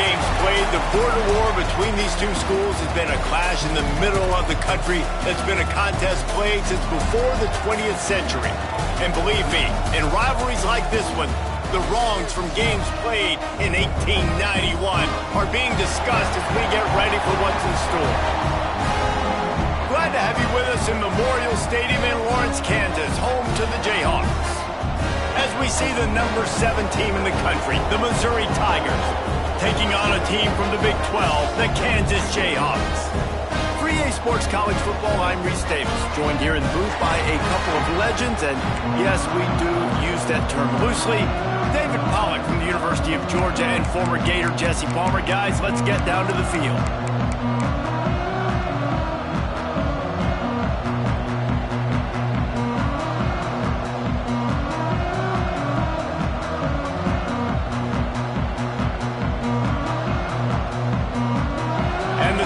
games played, the border war between these two schools has been a clash in the middle of the country that's been a contest played since before the 20th century. And believe me, in rivalries like this one, the wrongs from games played in 1891 are being discussed as we get ready for what's in store. Glad to have you with us in Memorial Stadium in Lawrence, Kansas, home to the Jayhawks. As we see the number 7 team in the country, the Missouri Tigers, taking on a team from the Big 12, the Kansas Jayhawks. For EA Sports College Football, I'm Reese Davis, joined here in the booth by a couple of legends, and yes, we do use that term loosely. David Pollack from the University of Georgia and former Gator Jesse Palmer. Guys, let's get down to the field.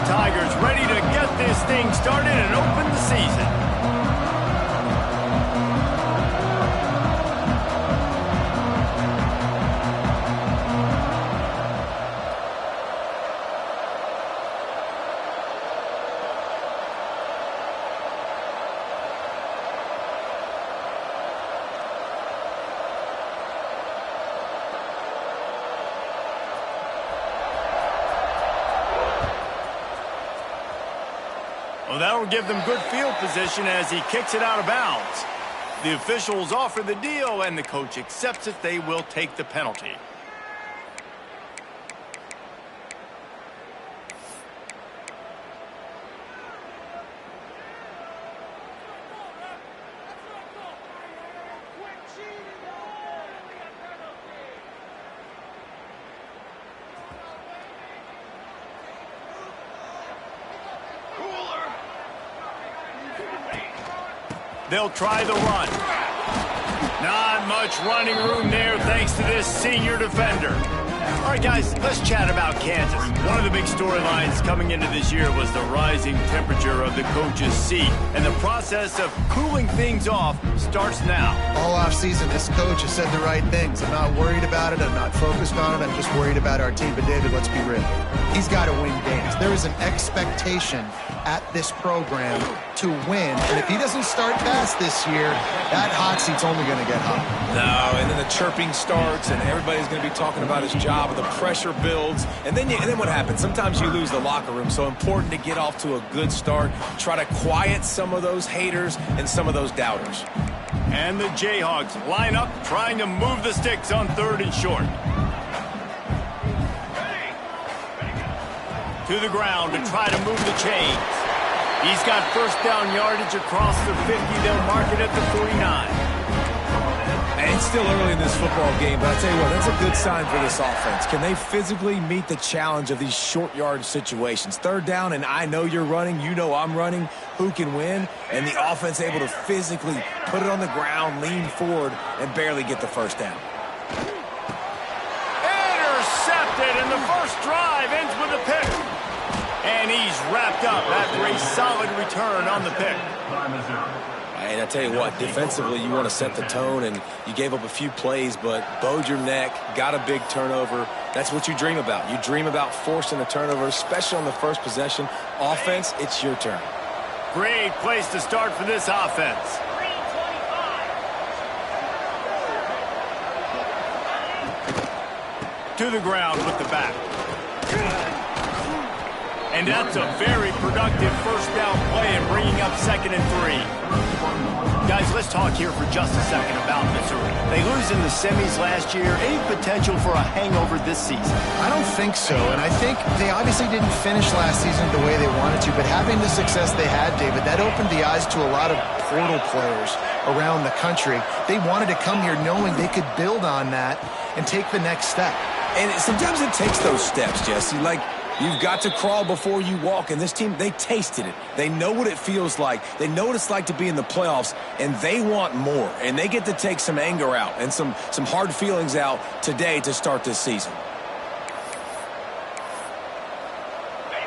Tigers ready to get this thing started and open the season. Well, that will give them good field position as he kicks it out of bounds. The officials offer the deal, and the coach accepts it. They will take the penalty. They'll try the run. Not much running room there thanks to this senior defender. All right, guys, let's chat about Kansas. One of the big storylines coming into this year was the rising temperature of the coach's seat. And the process of cooling things off starts now. All offseason, this coach has said the right things. I'm not worried about it. I'm not focused on it. I'm just worried about our team. But, David, let's be real. He's got to win games. There is an expectation at this program to win. And if he doesn't start fast this year, that hot seat's only going to get hot. No, and then the chirping starts, and everybody's going to be talking about his job, and the pressure builds. And then what happens? Sometimes you lose the locker room. So important to get off to a good start. Try to quiet some of those haters and some of those doubters. And the Jayhawks line up, trying to move the sticks on 3rd and short. To the ground to try to move the chains. He's got first down yardage across the 50. They'll mark it at the 49. And it's still early in this football game, but I'll tell you what, that's a good sign for this offense. Can they physically meet the challenge of these short yard situations? 3rd down, and I know you're running, you know I'm running. Who can win? And the offense able to physically put it on the ground, lean forward, and barely get the first down. Intercepted, and the first drive ends with a pick. And he's wrapped up after a solid return on the pick. And I tell you what, defensively, you want to set the tone, and you gave up a few plays, but bowed your neck, got a big turnover. That's what you dream about. You dream about forcing a turnover, especially on the first possession. Offense, it's your turn. Great place to start for this offense. To the ground with the back. And that's a very productive first down play and bringing up 2nd and 3. Guys, let's talk here for just a second about Missouri. They lose in the semis last year. Any potential for a hangover this season? I don't think so, and I think they obviously didn't finish last season the way they wanted to, but having the success they had, David, that opened the eyes to a lot of portal players around the country. They wanted to come here knowing they could build on that and take the next step. And sometimes it takes those steps, Jesse. Like, you've got to crawl before you walk, and this team, they tasted it. They know what it feels like. They know what it's like to be in the playoffs, and they want more. And they get to take some anger out and some hard feelings out today to start this season.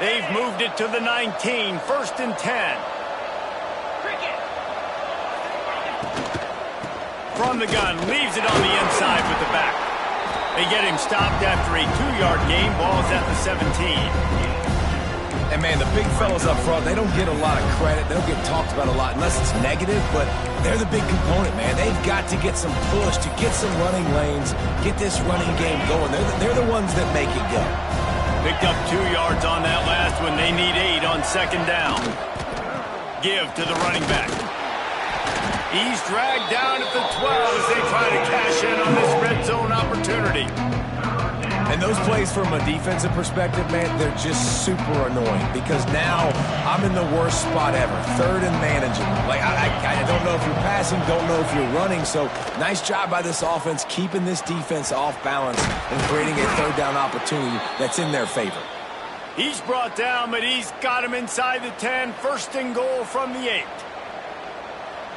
They've moved it to the 19, 1st and 10. From the gun, leaves it on the inside with the back. They get him stopped after a 2-yard gain. Ball's at the 17. And, man, the big fellas up front, they don't get a lot of credit. They don't get talked about a lot unless it's negative, but they're the big component, man. They've got to get some push to get some running lanes, get this running game going. They're the ones that make it go. Picked up 2 yards on that last one. They need 8 on 2nd down. Give to the running back. He's dragged down at the 12 as they try to cash in on this red zone opportunity. And those plays from a defensive perspective, man, they're just super annoying because now I'm in the worst spot ever, 3rd and manageable. Like, I don't know if you're passing, don't know if you're running, so nice job by this offense keeping this defense off balance and creating a 3rd down opportunity that's in their favor. He's brought down, but he's got him inside the 10, 1st and goal from the 8.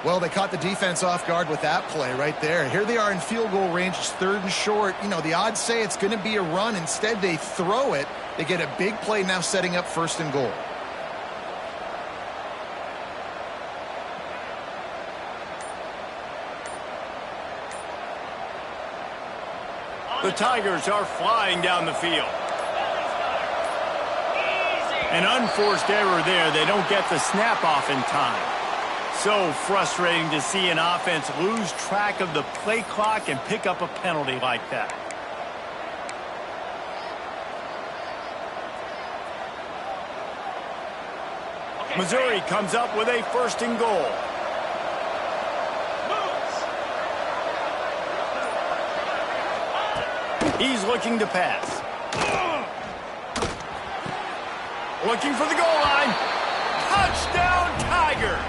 Well, they caught the defense off guard with that play right there. Here they are in field goal range. It's 3rd and short. You know, the odds say it's going to be a run. Instead, they throw it. They get a big play now setting up 1st and goal. The Tigers are flying down the field. An unforced error there. They don't get the snap off in time. So frustrating to see an offense lose track of the play clock and pick up a penalty like that. Missouri comes up with a 1st and goal. He's looking to pass. Looking for the goal line. Touchdown, Tigers!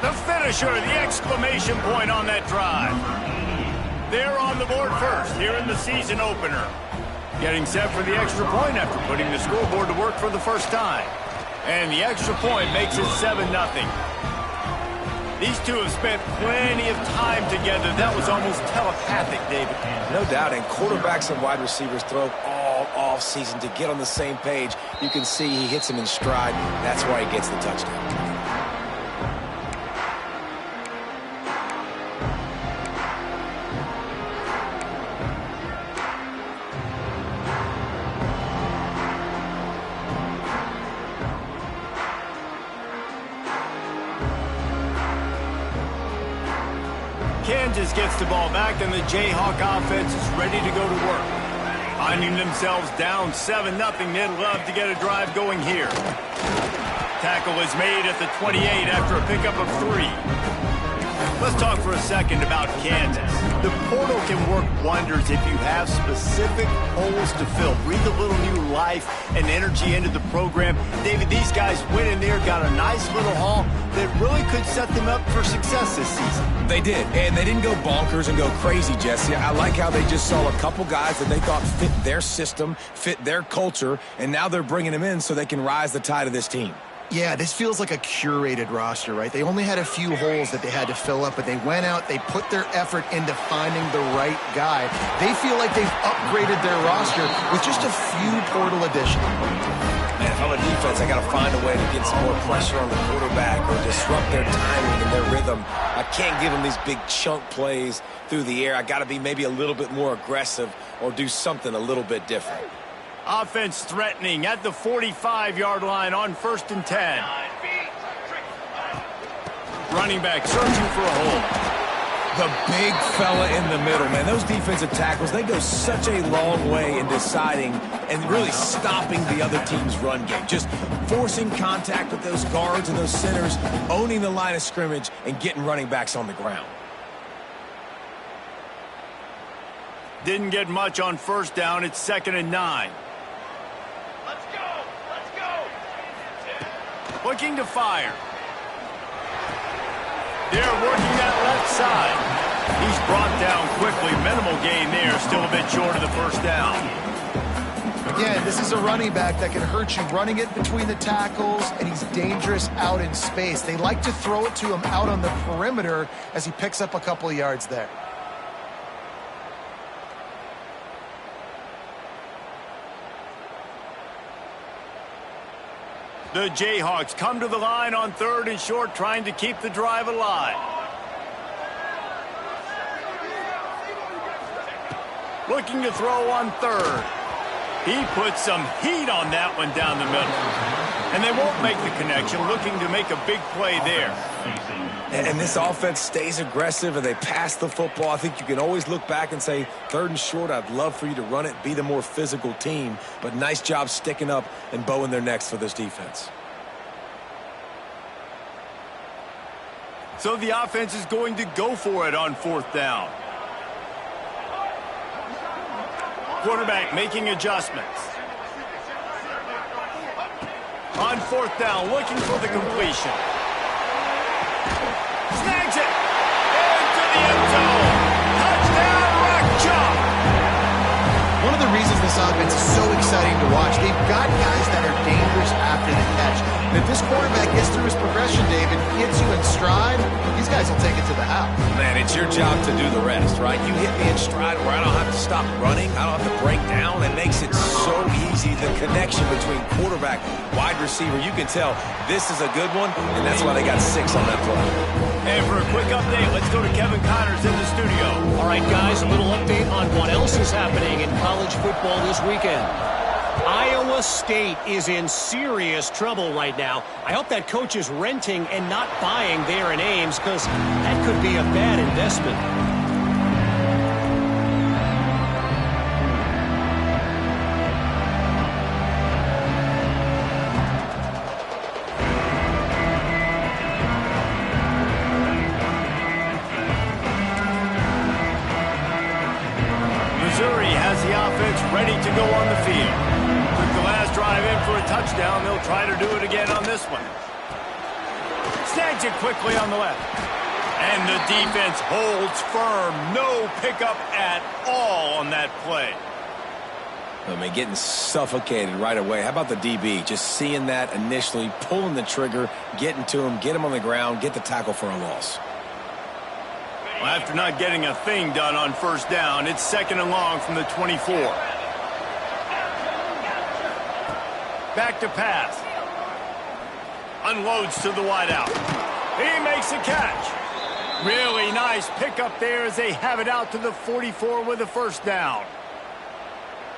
The finisher, the exclamation point on that drive. They're on the board first here in the season opener. Getting set for the extra point after putting the scoreboard to work for the first time. And the extra point makes it 7-0. These two have spent plenty of time together. That was almost telepathic, David. No doubt, and quarterbacks and wide receivers throw all off-season to get on the same page. You can see he hits him in stride. That's why he gets the touchdown. Kansas gets the ball back, and the Jayhawk offense is ready to go to work. Finding themselves down 7-0, they'd love to get a drive going here. Tackle is made at the 28 after a pickup of 3. Let's talk for a second about Kansas. The portal can work wonders if you have specific holes to fill. Breathe a little new life and energy into the program. David, these guys went in there, got a nice little haul that really could set them up for success this season. They did, and they didn't go bonkers and go crazy, Jesse. I like how they just saw a couple guys that they thought fit their system, fit their culture, and now they're bringing them in so they can rise the tide of this team. Yeah, this feels like a curated roster, right? They only had a few holes that they had to fill up, but they went out, they put their effort into finding the right guy. They feel like they've upgraded their roster with just a few portal additions. Man, if I'm a defense, I got to find a way to get some more pressure on the quarterback or disrupt their timing and their rhythm. I can't give them these big chunk plays through the air. I got to be maybe a little bit more aggressive or do something a little bit different. Offense threatening at the 45-yard line on 1st and 10. Running back searching for a hole. The big fella in the middle, man. Those defensive tackles, they go such a long way in deciding and really stopping the other team's run game. Just forcing contact with those guards and those centers, owning the line of scrimmage, and getting running backs on the ground. Didn't get much on 1st down. It's 2nd and 9. Let's go! Looking to fire. They're working that left side. He's brought down quickly. Minimal gain there. Still a bit short of the 1st down. Again, this is a running back that can hurt you running it between the tackles, and he's dangerous out in space. They like to throw it to him out on the perimeter as he picks up a couple of yards there. The Jayhawks come to the line on 3rd and short, trying to keep the drive alive. Looking to throw on third. He put some heat on that one down the middle. And they won't make the connection, looking to make a big play there. And this offense stays aggressive and they pass the football. I think you can always look back and say, 3rd and short, I'd love for you to run it, be the more physical team. But nice job sticking up and bowing their necks for this defense. So the offense is going to go for it on 4th down. Quarterback making adjustments. On 4th down, looking for the completion. Snags it! Into the end zone! Touchdown, Rock Chalk! One of the reasons this offense is so exciting to watch, they've got guys that are dangerous after the catch. And if this quarterback gets through his progression, David, gets you in stride, these guys will take it to the house. Man, it's your job to do the rest, right? You hit me in stride where I don't have to stop running. I don't have to break down. It makes it so easy. The connection between quarterback, wide receiver, you can tell this is a good one, and that's why they got 6 on that play. And for a quick update, let's go to Kevin Connors in the studio. All right, guys, a little update on what else is happening in college football this weekend. Iowa State is in serious trouble right now. I hope that coach is renting and not buying there in Ames, because that could be a bad investment. Missouri has the offense ready to go on the field. Took the last drive in for a touchdown. They'll try to do it again on this one. Snags it quickly on the left. And the defense holds firm. No pickup at all on that play. I mean, getting suffocated right away. How about the DB? Just seeing that initially, pulling the trigger, getting to him, get him on the ground, get the tackle for a loss. Well, after not getting a thing done on 1st down, it's 2nd and long from the 24. Back to pass. Unloads to the wideout. He makes a catch. Really nice pickup there as they have it out to the 44 with a 1st down.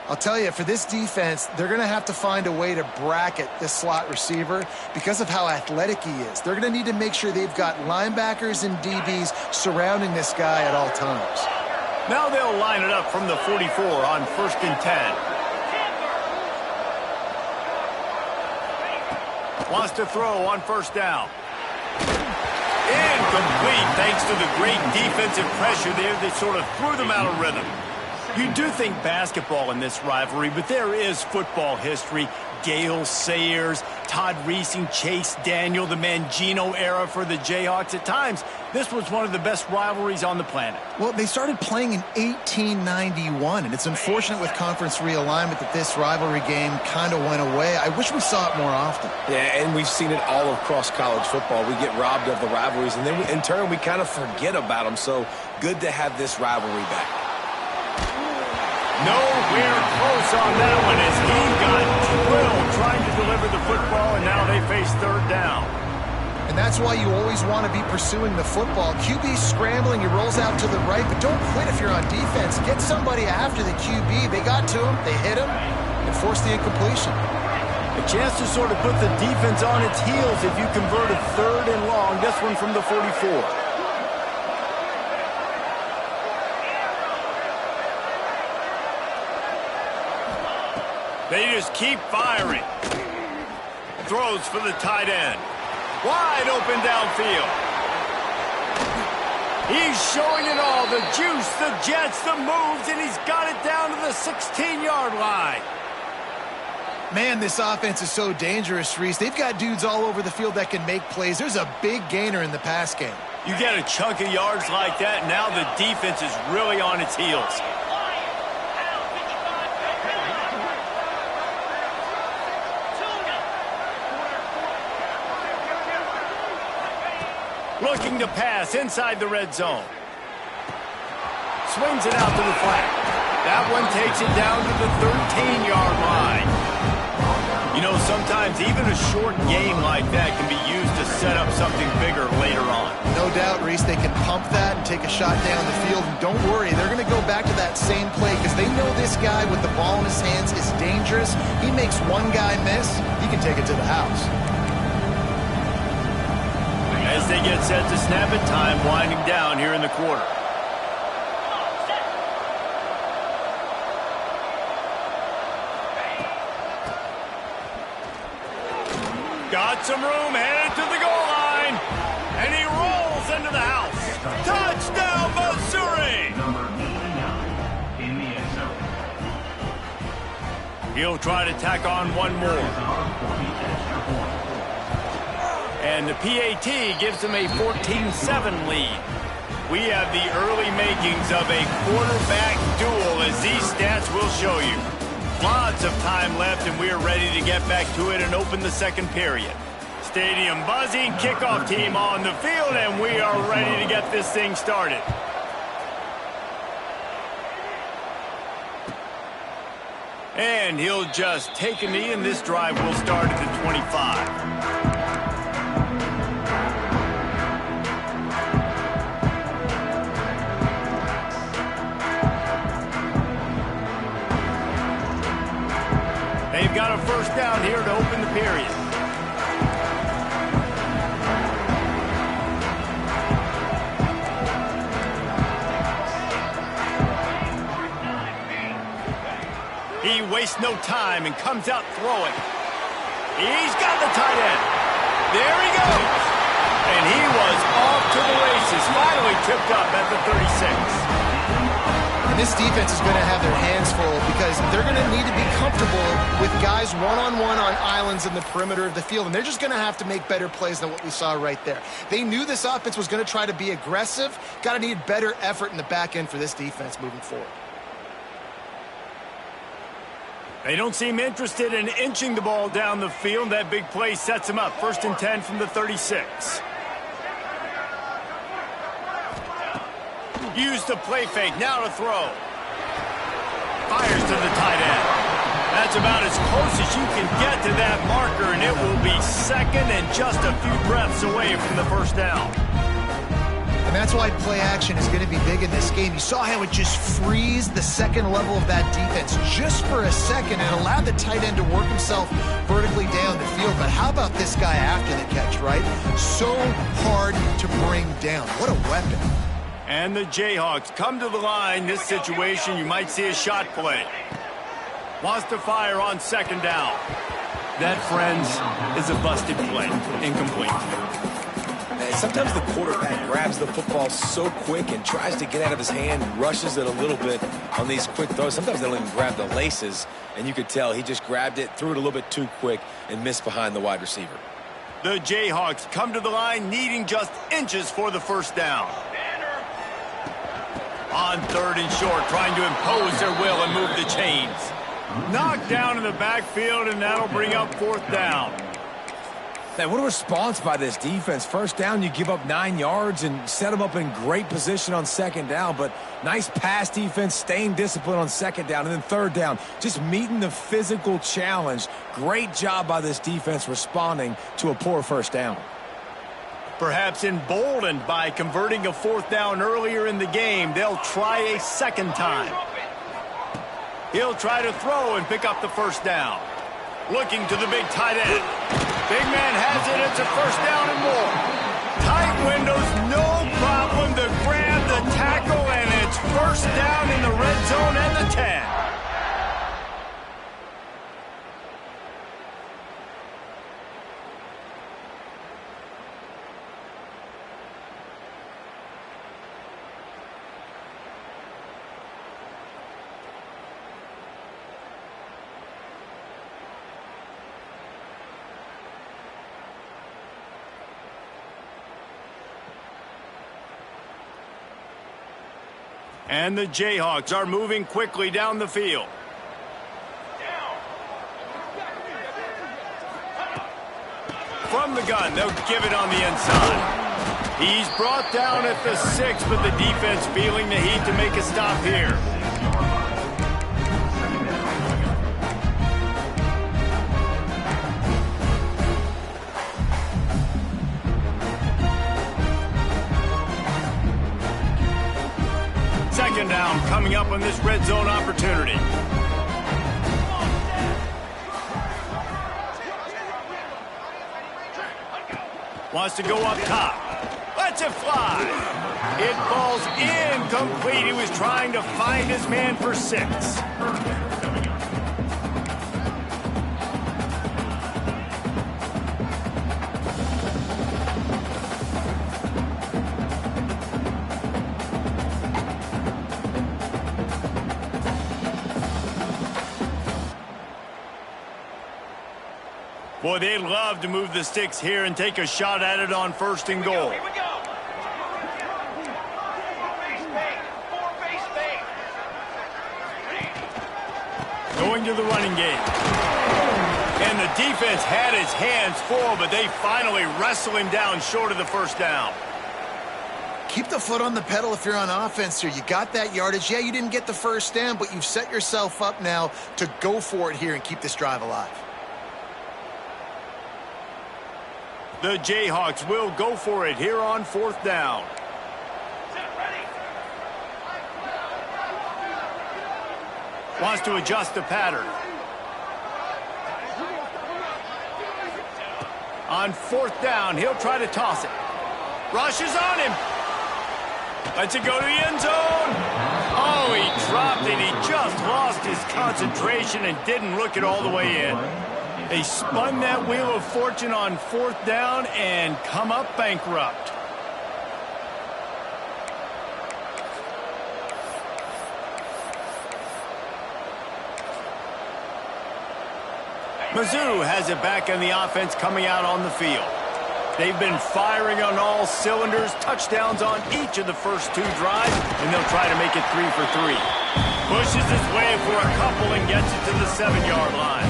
I'll tell you, for this defense, they're going to have to find a way to bracket this slot receiver because of how athletic he is. They're going to need to make sure they've got linebackers and DBs surrounding this guy at all times. Now they'll line it up from the 44 on 1st and 10. Wants to throw on 1st down. Incomplete thanks to the great defensive pressure there that sort of threw them out of rhythm. You do think basketball in this rivalry, but there is football history. Gale Sayers, Todd Reesing, Chase Daniel, the Mangino era for the Jayhawks. At times, this was one of the best rivalries on the planet. Well, they started playing in 1891, and it's unfortunate with conference realignment that this rivalry game kind of went away. I wish we saw it more often. Yeah, and we've seen it all across college football. We get robbed of the rivalries, and then in turn, we kind of forget about them. So good to have this rivalry back. Nowhere close on that one as he got drilled trying to deliver the football, and now they face 3rd down. And that's why you always want to be pursuing the football. QB's scrambling, he rolls out to the right, but don't quit if you're on defense. Get somebody after the QB. They got to him, they hit him, and forced the incompletion. A chance to sort of put the defense on its heels if you convert a 3rd and long. This one from the 44. They just keep firing. Throws for the tight end. Wide open downfield. He's showing it all. The juice, the jets, the moves, and he's got it down to the 16-yard line. Man, this offense is so dangerous, Reese. They've got dudes all over the field that can make plays. There's a big gainer in the pass game. You get a chunk of yards like that, now the defense is really on its heels. Looking to pass inside the red zone. Swings it out to the flat. That one takes it down to the 13-yard line. You know, sometimes even a short game like that can be used to set up something bigger later on. No doubt, Reese, they can pump that, take a shot down the field. And don't worry, they're going to go back to that same play because they know this guy with the ball in his hands is dangerous. He makes one guy miss, he can take it to the house. As they get set to snap it, time winding down here in the quarter. Got some room, headed to the goal line, and he rolls into the house. Touchdown, Missouri! He'll try to tack on one more. And the PAT gives him a 14-7 lead. We have the early makings of a quarterback duel, as these stats will show you. Lots of time left, and we are ready to get back to it and open the second period. Stadium buzzing, kickoff team on the field, and we are ready to get this thing started. And he'll just take a knee, and this drive will start at the 25. They've got a first down here to open the period. He wastes no time and comes out throwing. He's got the tight end. There he goes. And he was off to the races. Finally tipped up at the 36. And this defense is going to have their hands full because they're going to need to be comfortable with guys one-on-one on islands in the perimeter of the field. And they're just going to have to make better plays than what we saw right there. They knew this offense was going to try to be aggressive. Got to need better effort in the back end for this defense moving forward. They don't seem interested in inching the ball down the field. That big play sets them up. 1st and 10 from the 36. Use the play fake. Now to throw. Fires to the tight end. That's about as close as you can get to that marker, and it will be second and just a few breaths away from the first down. And that's why play action is going to be big in this game. You saw how it just freezed the second level of that defense just for a second and allowed the tight end to work himself vertically down the field. But how about this guy after the catch, right? So hard to bring down. What a weapon. And the Jayhawks come to the line. This situation, you might see a shot play. Wants to fire on 2nd down. That, friends, is a busted play. Incomplete. Sometimes the quarterback grabs the football so quick and tries to get out of his hand, rushes it a little bit on these quick throws. Sometimes they don't even grab the laces, and you could tell he just grabbed it, threw it a little bit too quick, and missed behind the wide receiver. The Jayhawks come to the line needing just inches for the first down. On 3rd and short, trying to impose their will and move the chains. Knocked down in the backfield, and that'll bring up 4th down. Man, what a response by this defense. First down, you give up 9 yards and set them up in great position on 2nd down. But nice pass defense, staying disciplined on 2nd down. And then 3rd down, just meeting the physical challenge. Great job by this defense responding to a poor first down. Perhaps emboldened by converting a 4th down earlier in the game, they'll try a 2nd time. He'll try to throw and pick up the first down. Looking to the big tight end. Big man has it. It's a first down and more. Tight windows, no problem to grab the tackle, and it's first down in the red zone at the 10. And the Jayhawks are moving quickly down the field. From the gun, they'll give it on the inside. He's brought down at the 6, but the defense feeling the heat to make a stop here. Second down coming up on this red zone opportunity. Wants to go up top. Lets it fly. It falls incomplete. He was trying to find his man for 6. Boy, they'd love to move the sticks here and take a shot at it on 1st and goal. Here we go. Going to the running game. And the defense had his hands full, but they finally wrestle him down short of the 1st down. Keep the foot on the pedal if you're on offense here. You got that yardage. Yeah, you didn't get the 1st down, but you've set yourself up now to go for it here and keep this drive alive. The Jayhawks will go for it here on 4th down. Wants to adjust the pattern. On 4th down, he'll try to toss it. Rushes on him. Lets it go to the end zone. Oh, he dropped it. He just lost his concentration and didn't look it all the way in. They spun that wheel of fortune on 4th down and come up bankrupt. Mizzou has it back on the offense coming out on the field. They've been firing on all cylinders, touchdowns on each of the first 2 drives, and they'll try to make it 3 for 3. Pushes his way for a couple and gets it to the 7-yard line.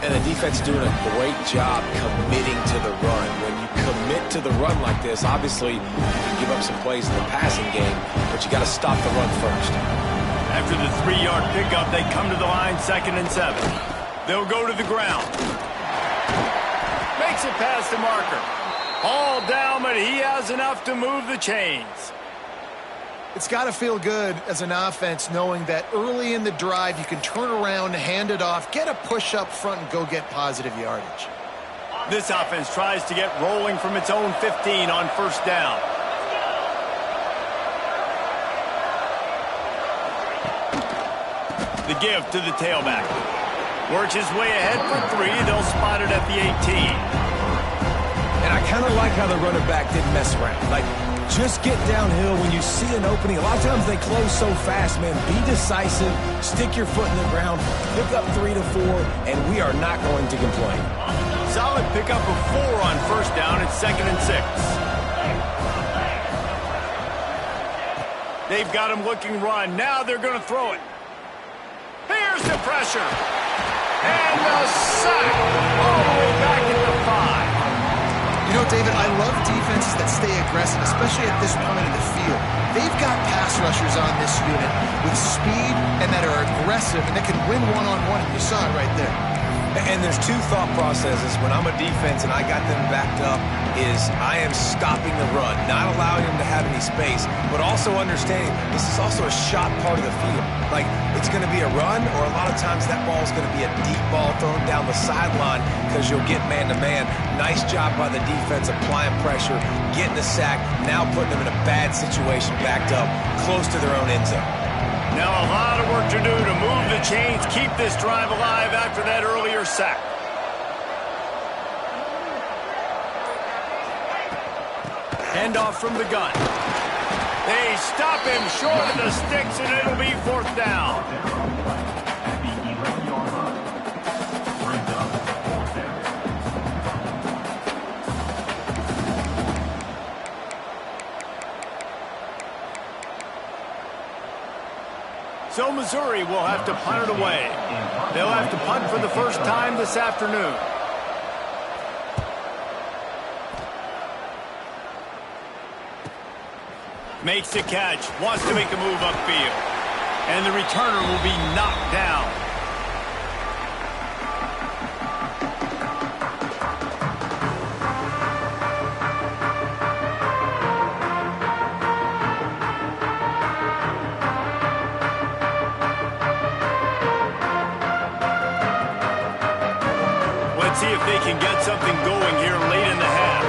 And the defense is doing a great job committing to the run. When you commit to the run like this, obviously you can give up some plays in the passing game, but you got to stop the run first. After the 3-yard pickup, they come to the line 2nd and 7. They'll go to the ground. Makes it past the marker. All down, but he has enough to move the chains. It's got to feel good as an offense knowing that early in the drive you can turn around, hand it off, get a push up front, and go get positive yardage. This offense tries to get rolling from its own 15 on 1st down. The give to the tailback. Works his way ahead for 3. They'll spot it at the 18. And I kind of like how the running back didn't mess around. Like, just get downhill when you see an opening. A lot of times they close so fast, man. Be decisive, stick your foot in the ground, pick up 3 to 4, and we are not going to complain. Solid pickup of 4 on 1st down at 2nd and 6. They've got him looking run. Now they're going to throw it. Here's the pressure. And the sack all the way back at the 5. You know, David, I love defenses that stay aggressive, especially at this point in the field. They've got pass rushers on this unit with speed and that are aggressive and that can win one-on-one, and you saw it right there. And there's 2 thought processes when I'm a defense and I got them backed up is I am stopping the run, not allowing them to have any space, but also understanding this is also a shot part of the field. Like, it's going to be a run, or a lot of times that ball is going to be a deep ball thrown down the sideline because you'll get man-to-man. Nice job by the defense applying pressure, getting the sack, now putting them in a bad situation backed up close to their own end zone. Now a lot of work to do to move the chains, keep this drive alive after that earlier sack. Handoff from the gun. They stop him short of the sticks, and it'll be 4th down. So Missouri will have to punt it away. They'll have to punt for the first time this afternoon. Makes the catch, wants to make a move upfield. And the returner will be knocked down. if they can get something going here late in the half.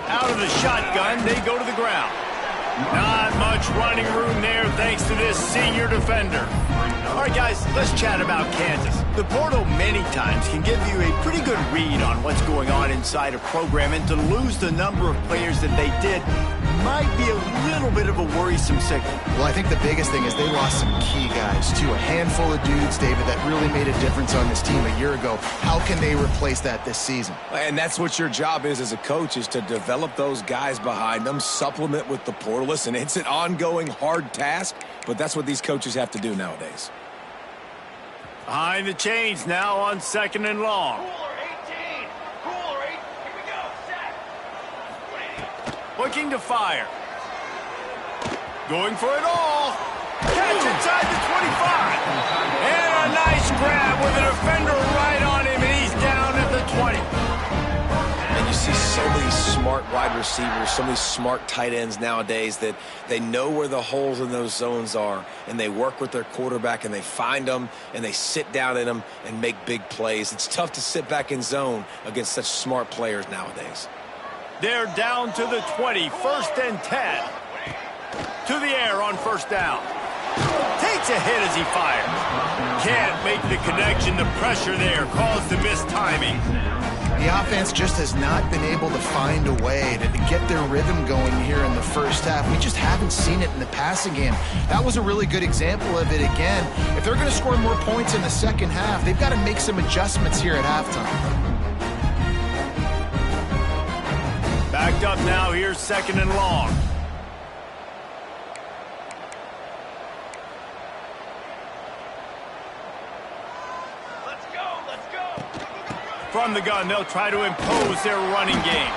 Out of the shotgun, they go to the ground. Not much running room there thanks to this senior defender. All right, guys, let's chat about Kansas. The portal many times can give you a pretty good read on what's going on inside a program, and to lose the number of players that they did might be a little bit of a worrisome signal. Well, I think the biggest thing is they lost some key guys, too. A handful of dudes, David, that really made a difference on this team a year ago. How can they replace that this season? And that's what your job is as a coach, is to develop those guys behind them, supplement with the portal. Listen, it's an ongoing, hard task, but that's what these coaches have to do nowadays. Behind the chains now on 2nd and long. Looking to fire. Going for it all. Catch inside the 25. And a nice grab with a defender right on him, and he's down at the 20. And you see so many smart wide receivers, so many smart tight ends nowadays that they know where the holes in those zones are, and they work with their quarterback, and they find them, and they sit down in them and make big plays. It's tough to sit back in zone against such smart players nowadays. They're down to the 20, 1st and 10. To the air on 1st down. Takes a hit as he fires. Can't make the connection. The pressure there caused the missed timing. The offense just has not been able to find a way to get their rhythm going here in the first half. We just haven't seen it in the passing game. That was a really good example of it again. If they're going to score more points in the second half, they've got to make some adjustments here at halftime. Backed up now, here's 2nd and long. Let's go. From the gun, they'll try to impose their running game.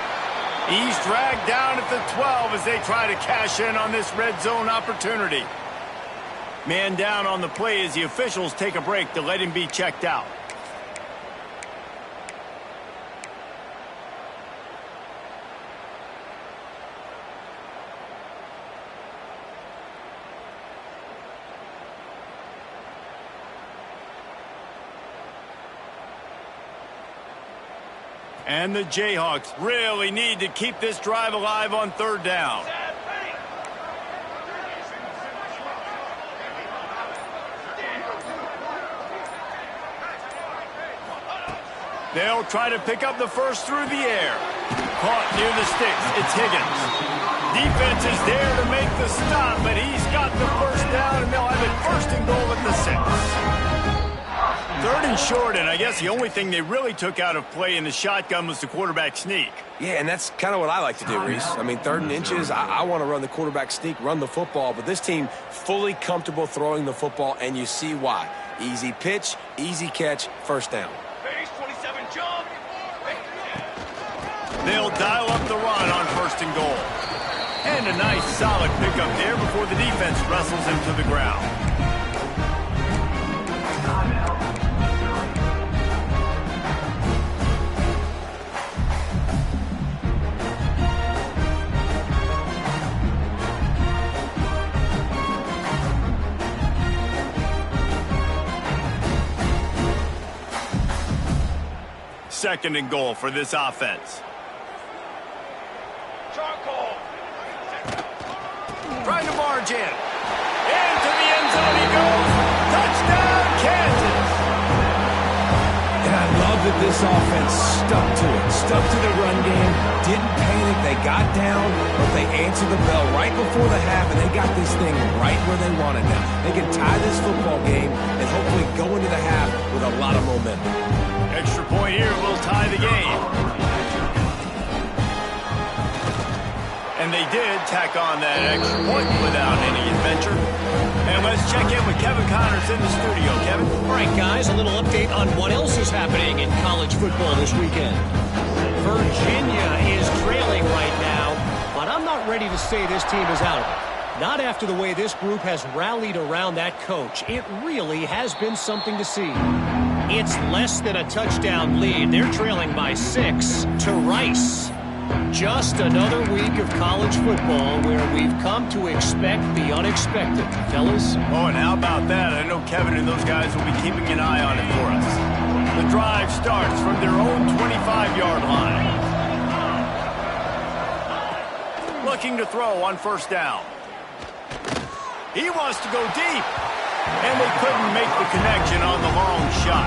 He's dragged down at the 12 as they try to cash in on this red zone opportunity. Man down on the play as the officials take a break to let him be checked out. And the Jayhawks really need to keep this drive alive on 3rd down. They'll try to pick up the first through the air. Caught near the sticks. It's Higgins. Defense is there to make the stop, but he's got the first down, and they'll have it 1st and goal at the 6. 3rd and short, and I guess the only thing they really took out of play in the shotgun was the quarterback sneak. Yeah, and that's kind of what I like to do, Reese. I mean, 3rd and inches, I want to run the quarterback sneak, run the football, but this team fully comfortable throwing the football, and you see why. Easy pitch, easy catch, 1st down. Base 27 jump. They'll dial up the run on 1st and goal. And a nice solid pickup there before the defense wrestles him to the ground. Second and goal for this offense. Charcoal. Trying to barge in. Into the end zone he goes. Touchdown, Kansas. And I love that this offense stuck to it. Stuck to the run game. Didn't panic. They got down, but they answered the bell right before the half, and they got this thing right where they wanted now. They can tie this football game and hopefully go into the half with a lot of momentum. Extra point here will tie the game. And they did tack on that extra point without any adventure. And let's check in with Kevin Connors in the studio. Kevin? All right, guys, a little update on what else is happening in college football this weekend. Virginia is trailing right now, but I'm not ready to say this team is out of it. Not after the way this group has rallied around that coach. It really has been something to see. It's less than a touchdown lead. They're trailing by 6 to Rice. Just another week of college football where we've come to expect the unexpected. Fellas? Oh, and how about that? I know Kevin and those guys will be keeping an eye on it for us. The drive starts from their own 25-yard line. Looking to throw on first down. He wants to go deep. And they couldn't make the connection on the long shot.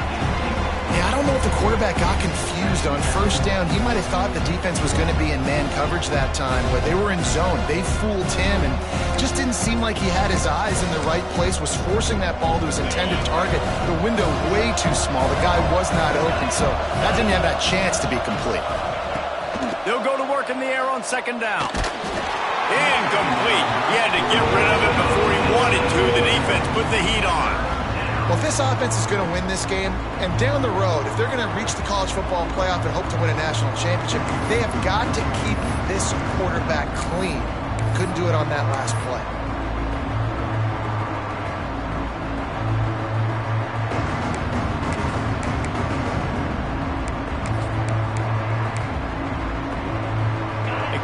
Yeah, I don't know if the quarterback got confused on first down. He might have thought the defense was going to be in man coverage that time, but they were in zone. They fooled him, and just didn't seem like he had his eyes in the right place, was forcing that ball to his intended target. The window way too small. The guy was not open, so that didn't have that chance to be complete. They'll go to work in the air on second down. Incomplete. He had to get rid of it before he wanted to. The defense put the heat on. Well, if this offense is going to win this game, and down the road, if they're going to reach the college football playoff and hope to win a national championship, they have got to keep this quarterback clean. Couldn't do it on that last play.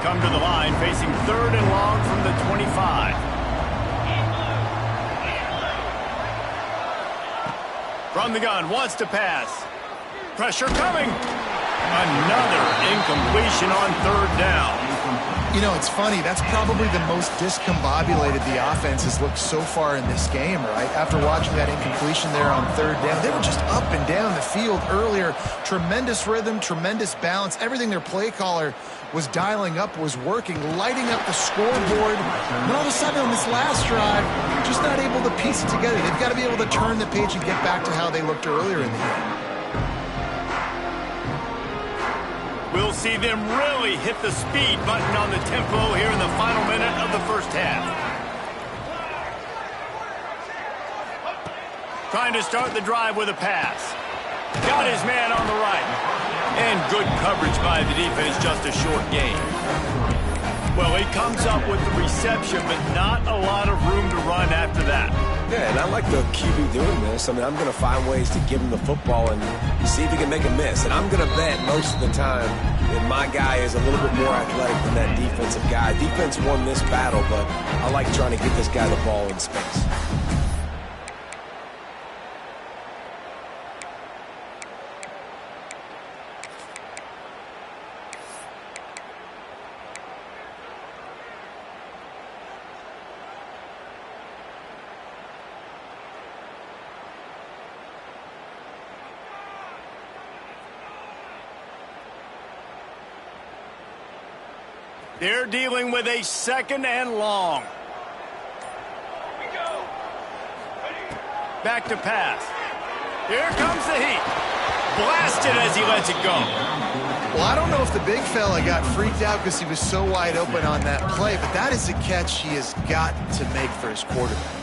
Come to the line, facing third and long from the 25. From the gun, wants to pass. Pressure coming. Another incompletion on third down. You know, it's funny. That's probably the most discombobulated the offense has looked so far in this game, right? After watching that incompletion there on third down, they were just up and down the field earlier. Tremendous rhythm, tremendous balance. Everything their play caller was dialing up was working, lighting up the scoreboard. And all of a sudden on this last drive, just not able to piece it together. They've got to be able to turn the page and get back to how they looked earlier in the game. We'll see them really hit the speed button on the tempo here in the final minute of the first half. Trying to start the drive with a pass. Got his man on the right. And good coverage by the defense, just a short gain. Well, he comes up with the reception, but not a lot of room to run after that. Yeah, and I like the QB doing this. I mean, I'm going to find ways to give him the football and see if he can make a miss. And I'm going to bet most of the time that my guy is a little bit more athletic than that defensive guy. Defense won this battle, but I like trying to get this guy the ball in space. They're dealing with a second and long. Back to pass. Here comes the heat. Blasted as he lets it go. Well, I don't know if the big fella got freaked out because he was so wide open on that play, but that is a catch he has got to make for his quarterback.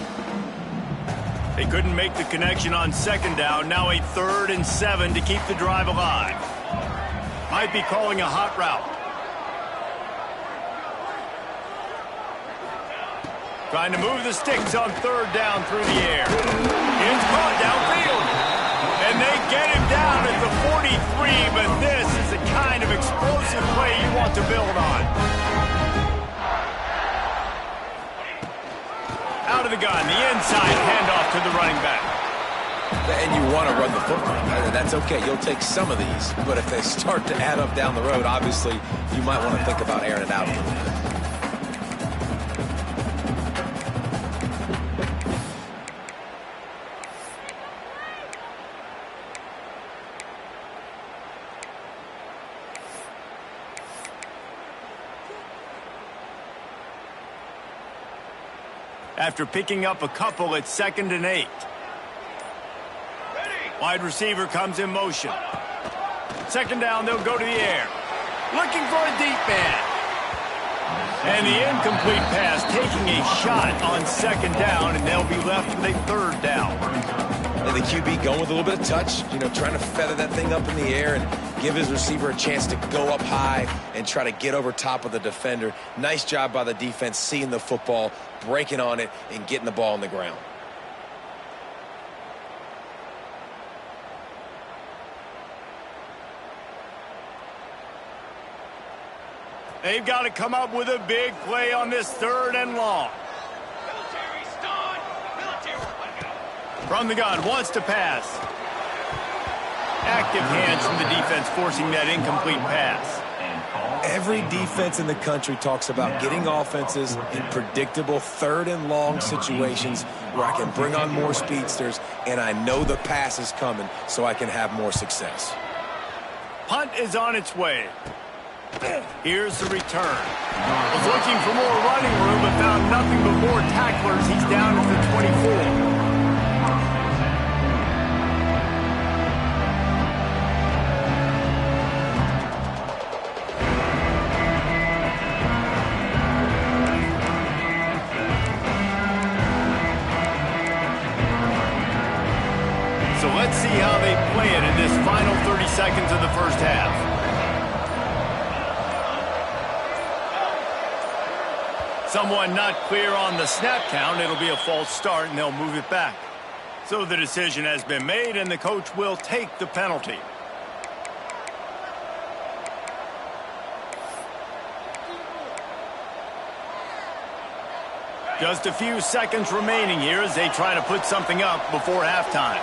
They couldn't make the connection on second down. Now a 3rd and 7 to keep the drive alive. Might be calling a hot route. Trying to move the sticks on third down through the air. It's caught downfield. And they get him down at the 43, but this is the kind of explosive play you want to build on. Out of the gun, the inside handoff to the running back. And you want to run the football. That's okay. You'll take some of these. But if they start to add up down the road, obviously, you might want to think about airing it out a little bit. After picking up a couple at 2nd and 8. Wide receiver comes in motion. Second down, they'll go to the air. Looking for a deep man. And the incomplete pass taking a shot on second down, and they'll be left with a 3rd down. And the QB going with a little bit of touch, trying to feather that thing up in the air and give his receiver a chance to go up high and try to get over top of the defender. Nice job by the defense seeing the football, breaking on it, and getting the ball on the ground. They've got to come up with a big play on this 3rd and long. Military stun. Military. From the gun, wants to pass. Active hands from the defense forcing that incomplete pass. Every defense in the country talks about getting offenses in predictable 3rd and long situations where I can bring on more speedsters and I know the pass is coming so I can have more success. Punt is on its way. Here's the return. Was looking for more running room but found nothing but more tacklers. He's down at the 24. So let's see how they play it in this final 30 seconds of the first half. Someone not clear on the snap count. It'll be a false start, and they'll move it back. So the decision has been made, and the coach will take the penalty. Just a few seconds remaining here as they try to put something up before halftime.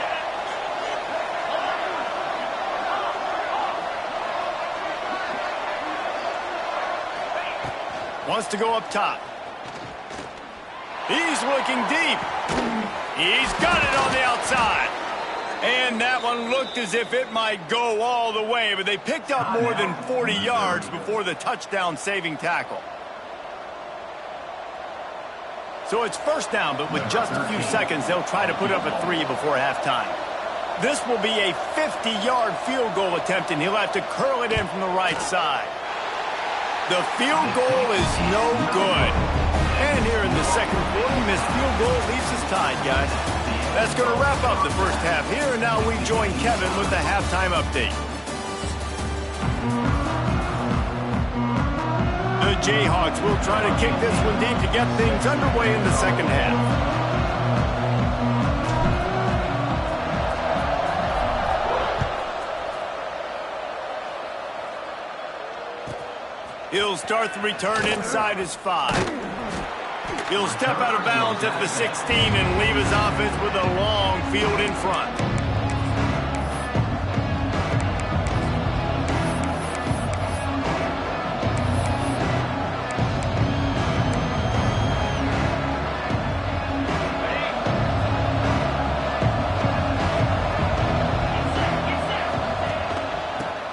Wants to go up top. He's looking deep. He's got it on the outside. And that one looked as if it might go all the way, but they picked up more than 40 yards before the touchdown-saving tackle. So it's first down, but with just a few seconds, they'll try to put up a 3 before halftime. This will be a 50-yard field goal attempt, and he'll have to curl it in from the right side. The field goal is no good. And here in the second quarter, missed field goal leaves us tied, guys. That's going to wrap up the first half here, and now we join Kevin with the halftime update. The Jayhawks will try to kick this one deep to get things underway in the second half. He'll start the return inside his 5. He'll step out of bounds at the 16 and leave his offense with a long field in front.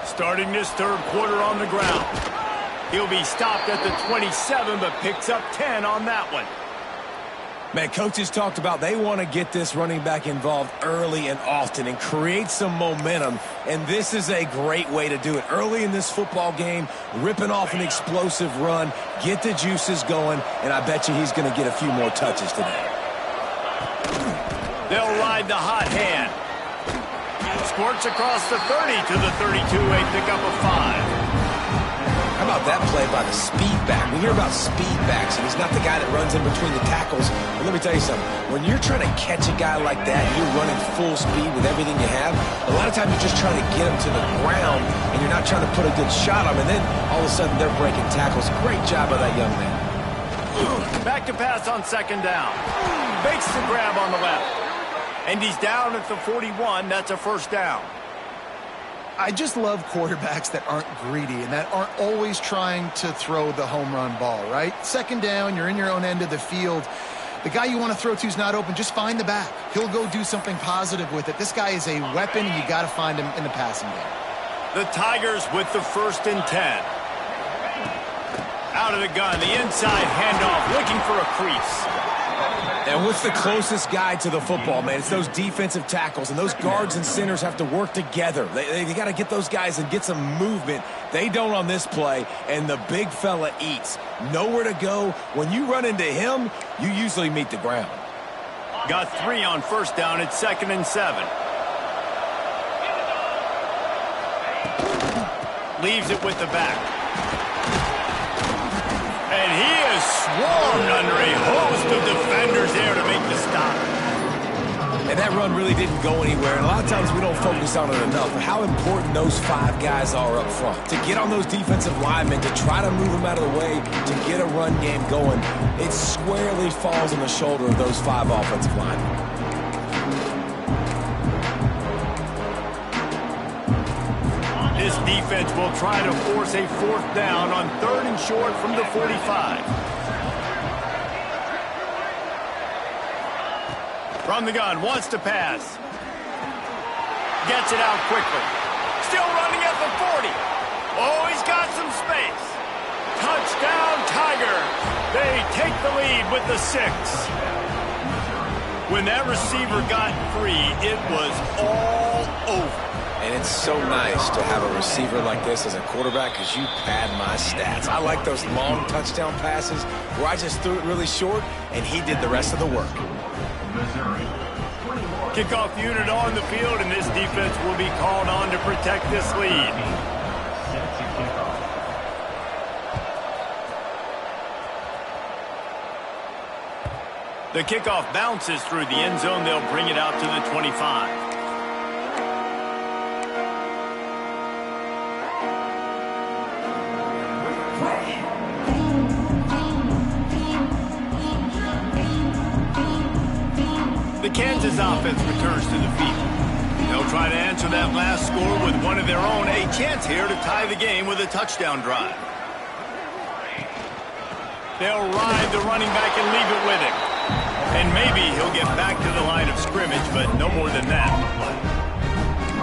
Starting this third quarter on the ground. He'll be stopped at the 27, but picks up 10 on that one. Man, coaches talked about they want to get this running back involved early and often and create some momentum, and this is a great way to do it. Early in this football game, ripping off an explosive run, get the juices going, and I bet you he's going to get a few more touches today. They'll ride the hot hand. Squirts across the 30 to the 32, a pickup of 5. How about that play by the speed back? We hear about speed backs, and he's not the guy that runs in between the tackles. But let me tell you something. When you're trying to catch a guy like that, you're running full speed with everything you have, a lot of times you're just trying to get him to the ground, and you're not trying to put a good shot on him, and then all of a sudden they're breaking tackles. Great job by that young man. Back to pass on second down. Fakes the grab on the left. And he's down at the 41. That's a first down. I just love quarterbacks that aren't greedy and that aren't always trying to throw the home run ball, right? Second down, you're in your own end of the field. The guy you want to throw to is not open. Just find the back. He'll go do something positive with it. This guy is a weapon, and you got to find him in the passing game. The Tigers with the 1st and 10. Out of the gun, the inside handoff, looking for a crease. And what's the closest guy to the football, man? It's those defensive tackles, and those guards and centers have to work together. They got to get those guys and get some movement. They don't on this play, and the big fella eats. Nowhere to go. When you run into him, you usually meet the ground. Got 3 on first down. It's 2nd and 7. Leaves it with the back. And he is swarmed under a host of defenders there to make the stop. And that run really didn't go anywhere. And a lot of times we don't focus on it enough. But how important those 5 guys are up front. To get on those defensive linemen, to try to move them out of the way, to get a run game going, it squarely falls on the shoulder of those 5 offensive linemen. This defense will try to force a 4th down on 3rd and short from the 45. From the gun, wants to pass. Gets it out quickly. Still running at the 40. Oh, he's got some space. Touchdown, Tiger. They take the lead with the 6. When that receiver got free, it was all over. And it's so nice to have a receiver like this as a quarterback because you pad my stats. I like those long touchdown passes where I just threw it really short and he did the rest of the work. Kickoff unit on the field, and this defense will be called on to protect this lead. The kickoff bounces through the end zone. They'll bring it out to the 25. The Kansas offense returns to the field. They'll try to answer that last score with one of their own. A chance here to tie the game with a touchdown drive. They'll ride the running back and leave it with him. And maybe he'll get back to the line of scrimmage, but no more than that.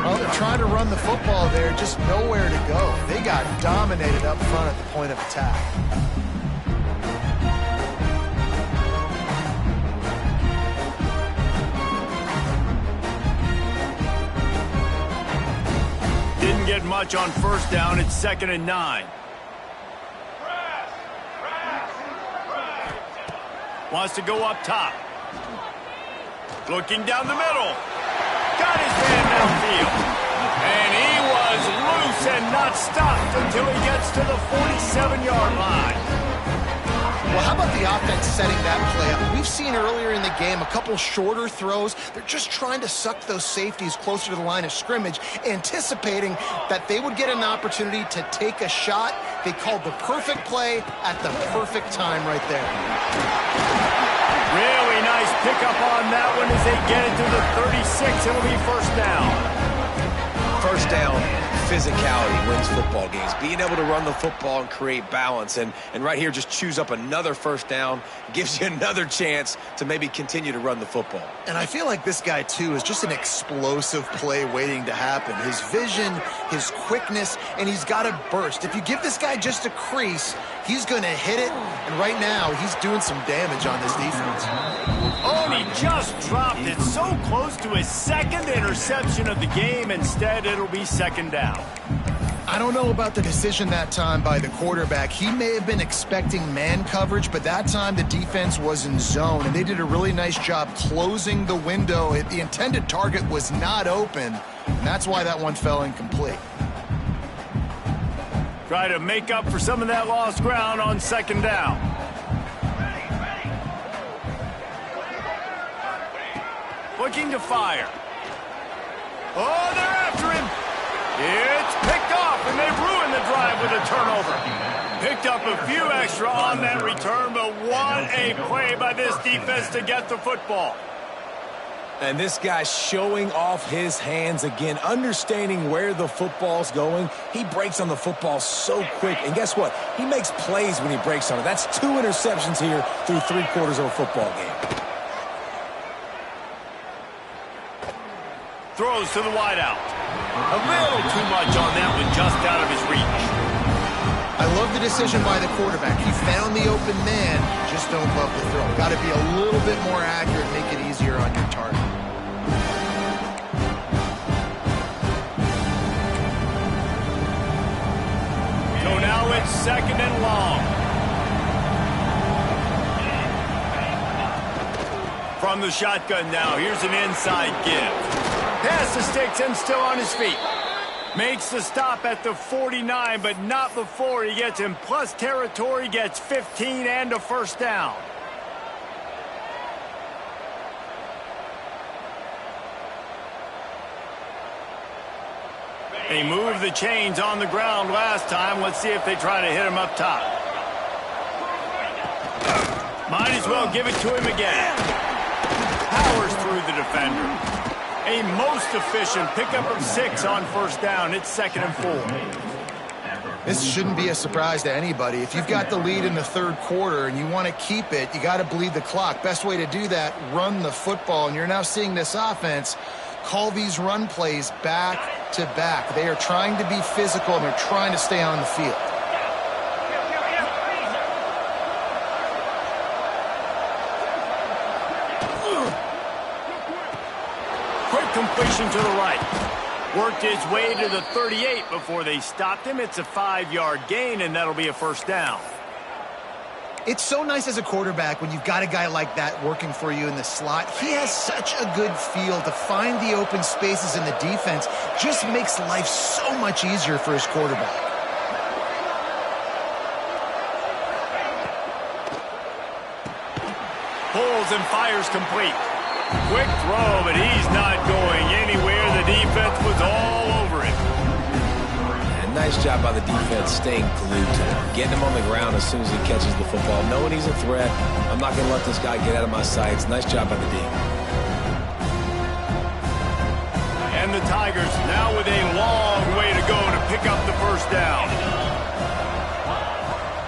Well, they're trying to run the football there, just nowhere to go. They got dominated up front at the point of attack. Didn't get much on 1st down. It's 2nd and 9. Wants to go up top. Looking down the middle. Got his man downfield. And he was loose and not stopped until he gets to the 47-yard line. Well, how about the offense setting that play up? We've seen earlier in the game a couple shorter throws. They're just trying to suck those safeties closer to the line of scrimmage, anticipating that they would get an opportunity to take a shot. They called the perfect play at the perfect time right there. Really nice pickup on that one as they get it to the 36. It'll be 1st down. 1st down, physicality wins football games. Being able to run the football and create balance. And right here, just choose up another 1st down. Gives you another chance to maybe continue to run the football. And I feel like this guy, too, is just an explosive play waiting to happen. His vision, his quickness, and he's got a burst. If you give this guy just a crease, he's going to hit it. And right now, he's doing some damage on this defense. Oh, and he just dropped it so close to his 2nd interception of the game. Instead, it'll be 2nd down. I don't know about the decision that time by the quarterback. He may have been expecting man coverage, but that time the defense was in zone, and they did a really nice job closing the window. The intended target was not open, and that's why that one fell incomplete. Try to make up for some of that lost ground on 2nd down. Looking to fire. Oh, they're after him. It's picked off, and they've ruined the drive with a turnover. Picked up a few extra on that return, but what a play by this defense to get the football. And this guy showing off his hands again, understanding where the football's going. He breaks on the football so quick. And guess what? He makes plays when he breaks on it. That's 2 interceptions here through 3/4 of a football game. Throws to the wideout. A little too much on that one, just out of his reach. I love the decision by the quarterback. He found the open man, just don't love the throw. Got to be a little bit more accurate, make it easier on your target. So now it's 2nd and long. From the shotgun now, here's an inside give. Pass the sticks and still on his feet. Makes the stop at the 49, but not before he gets in plus territory, gets 15 and a 1st down. They moved the chains on the ground last time. Let's see if they try to hit him up top. Might as well give it to him again. Powers through the defender. A most efficient pickup of 6 on first down. It's 2nd and 4. This shouldn't be a surprise to anybody. If you've got the lead in the third quarter and you want to keep it, you got to bleed the clock. Best way to do that, run the football. And you're now seeing this offense call these run plays back to back. They are trying to be physical, and they're trying to stay on the field. Quick completion to the right. Worked his way to the 38 before they stopped him. It's a 5-yard gain, and that'll be a first down. It's so nice as a quarterback when you've got a guy like that working for you in the slot. He has such a good feel to find the open spaces in the defense. Just makes life so much easier for his quarterback. Pulls and fires complete. Quick throw, but he's not going anywhere. The defense was all over him. And nice job by the defense staying glued to him. Getting him on the ground as soon as he catches the football. Knowing he's a threat, I'm not going to let this guy get out of my sights. Nice job by the D. And the Tigers now with a long way to go to pick up the first down.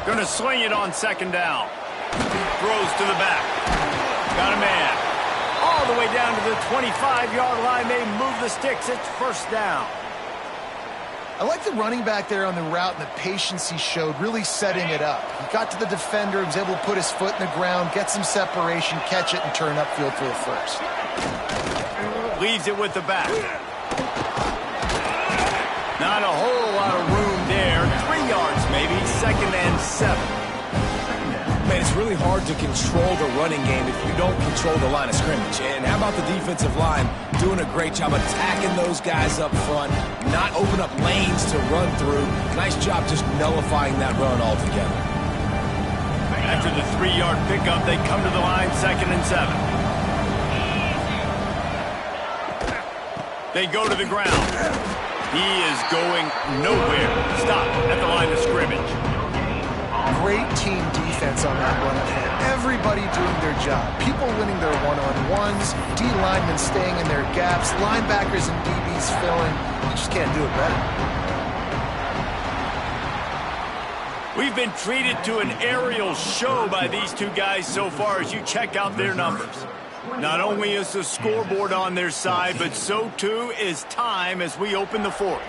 Going to sling it on 2nd down. Throws to the back. Got a man. All the way down to the 25-yard line. They move the sticks. It's first down. I like the running back there on the route and the patience he showed, really setting it up. He got to the defender, was able to put his foot in the ground, get some separation, catch it, and turn upfield for the first. Leaves it with the back. Not a whole lot of room there. 3 yards maybe. 2nd and 7. Man, it's really hard to control the running game if you don't control the line of scrimmage. And how about the defensive line doing a great job attacking those guys up front, not open up lanes to run through. Nice job just nullifying that run altogether. After the 3-yard pickup, they come to the line 2nd and 7. They go to the ground. He is going nowhere. Stop at the line of scrimmage. Great team defense on that run ahead. Everybody doing their job. People winning their one-on-ones, D linemen staying in their gaps, linebackers and DBs filling. You just can't do it better. We've been treated to an aerial show by these two guys so far as you check out their numbers. Not only is the scoreboard on their side, but so too is time as we open the fourth.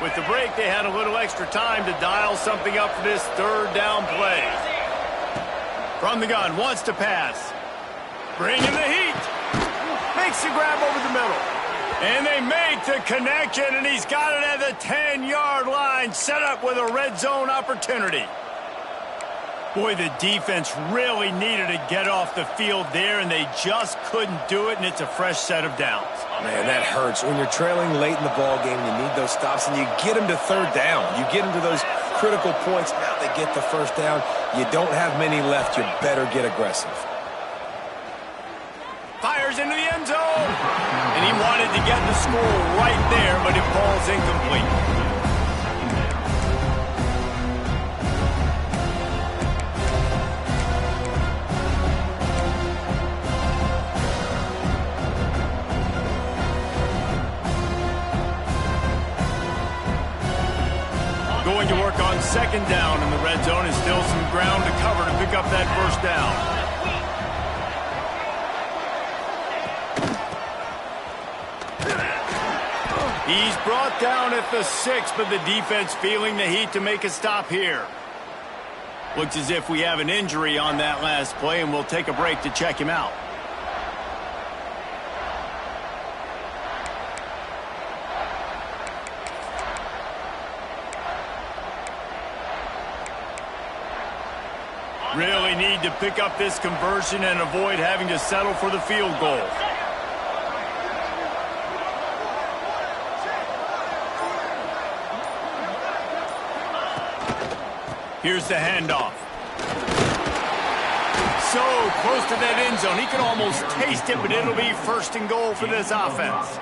With the break, they had a little extra time to dial something up for this 3rd down play. From the gun, wants to pass. Bringing the heat. Makes the grab over the middle. And they make the connection, and he's got it at the 10-yard line, set up with a red zone opportunity. Boy, the defense really needed to get off the field there, and they just couldn't do it, and it's a fresh set of downs. Man, that hurts. When you're trailing late in the ball game, you need those stops, and you get them to 3rd down. You get them to those critical points. Now they get the first down. You don't have many left. You better get aggressive. Fires into the end zone. And he wanted to get the score right there, but it falls incomplete. Going to work on 2nd down in the red zone, and still some ground to cover to pick up that first down. He's brought down at the 6, but the defense feeling the heat to make a stop here. Looks as if we have an injury on that last play, and we'll take a break to check him out. Really need to pick up this conversion and avoid having to settle for the field goal. Here's the handoff. so close to that end zone. He can almost taste it, but it'll be first and goal for this offense.